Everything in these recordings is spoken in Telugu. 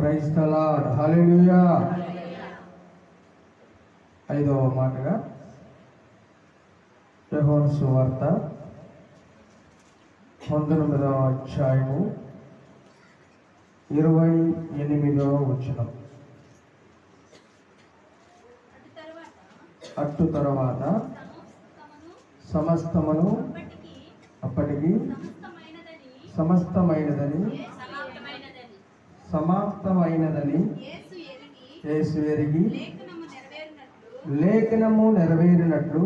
Praise the lord. హల్లెలూయా. ఐదవ మాటగా యోహాను సువార్త 19వ అధ్యాయము 28వ వచనం. అటు తరువాత సమస్తమును అప్పటికి సమాప్తమైనదని యేసు ఎరిగి లేఖనము నెరవేరినట్లు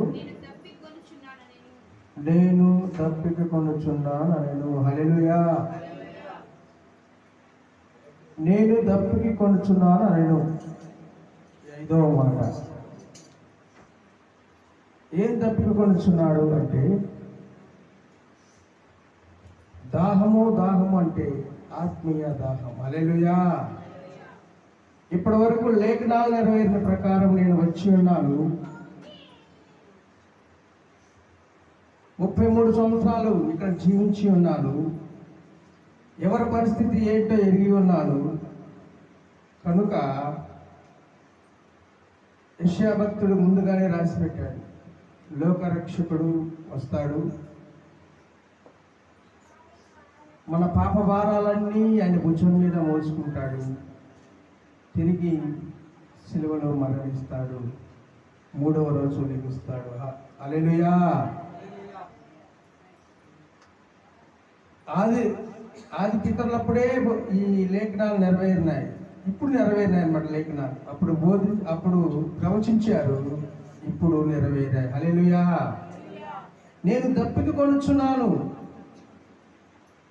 నేను దప్పికొనుచున్నాను. హల్లెలూయా. నేను దప్పికొనుచున్నాను నేను. ఐదవ మాట. ఏం దప్పికొనుచున్నాడు అంటే దాహము అంటే ఆత్మీయ దాహం. హల్లెలూయా. ఇప్పటి వరకు లేఖనాలు నెరవేరిన ప్రకారం నేను వచ్చి ఉన్నాను. 33 సంవత్సరాలు ఇక్కడ జీవించి ఉన్నాను. ఎవరి పరిస్థితి ఏంటో ఎరిగి ఉన్నాను. కనుక యెషయా భక్తుడు ముందుగానే రాసి పెట్టాడు, లోకరక్షకుడు వస్తాడు, మన పాప భారాలన్నీ ఆయన భుజం మీద మోసుకుంటాడు, తిరిగి సిలువలో మరణిస్తాడు, 3వ రోజు లెగుస్తాడు. హల్లెలూయా. ఆది పితరులప్పుడే ఈ లేఖనాలు నెరవేరినాయి. ఇప్పుడు నెరవేరినాయి అన్నమాట లేఖనాలు. అప్పుడు ప్రవచించారు, ఇప్పుడు నెరవేరాయి. హల్లెలూయా. నేను దప్పికొనుచున్నాను.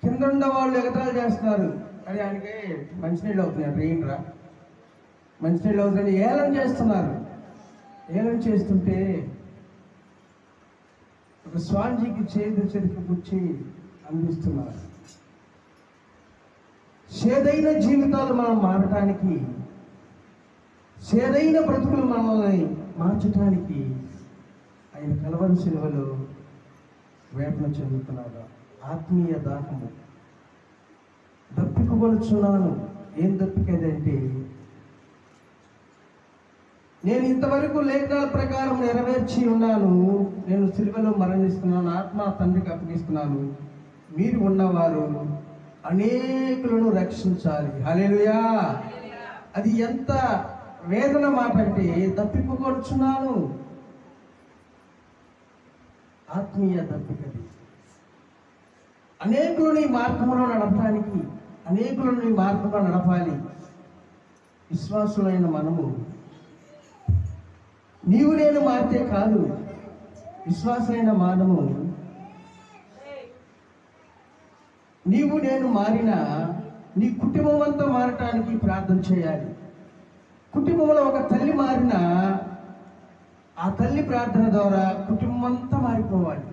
కింద ఉన్న వాళ్ళు ఎగతాళి చేస్తున్నారు, అని ఆయనకి మంచినీళ్ళు అవుతున్నాయి, రెయిన్రా మంచినీళ్ళు అవుతుంది ఏలం చేస్తున్నారు. ఏలం చేస్తుంటే ఒక స్వాంజీకి చెరికి కూర్చి అందిస్తున్నారు. సేదైన జీవితాలు మనం మారటానికి, సేదైన బ్రతుకులు మనల్ని మార్చడానికి ఆయన కలవరి సిలువలో వేదన చెందుతున్నారు. ఆత్మీయ దాహము. దప్పికొనుచున్నాను. ఏం దప్పికదంటే నేను ఇంతవరకు లేఖనాల ప్రకారం నెరవేర్చి ఉన్నాను. నేను సిలువలో మరణిస్తున్నాను, ఆత్మ తండ్రికి అప్పగిస్తున్నాను. మీరు ఉన్నవారు అనేకులను రక్షించాలి. హల్లెలూయా. అది ఎంత వేదన మాట అంటే దప్పికొనుచున్నాను. ఆత్మీయ దప్పికది. అనేకులను ఈ మార్గంలో నడపడానికి, అనేకులను ఈ మార్గంలో నడపాలి. విశ్వాసులైన మనము నీవు నేను మారితే కాదు, విశ్వాసమైన మానము నీవు నేను మారినా నీ కుటుంబం అంతా మారటానికి ప్రార్థన చేయాలి. కుటుంబంలో ఒక తల్లి మారినా ఆ తల్లి ప్రార్థన ద్వారా కుటుంబం అంతా మారిపోవాలి.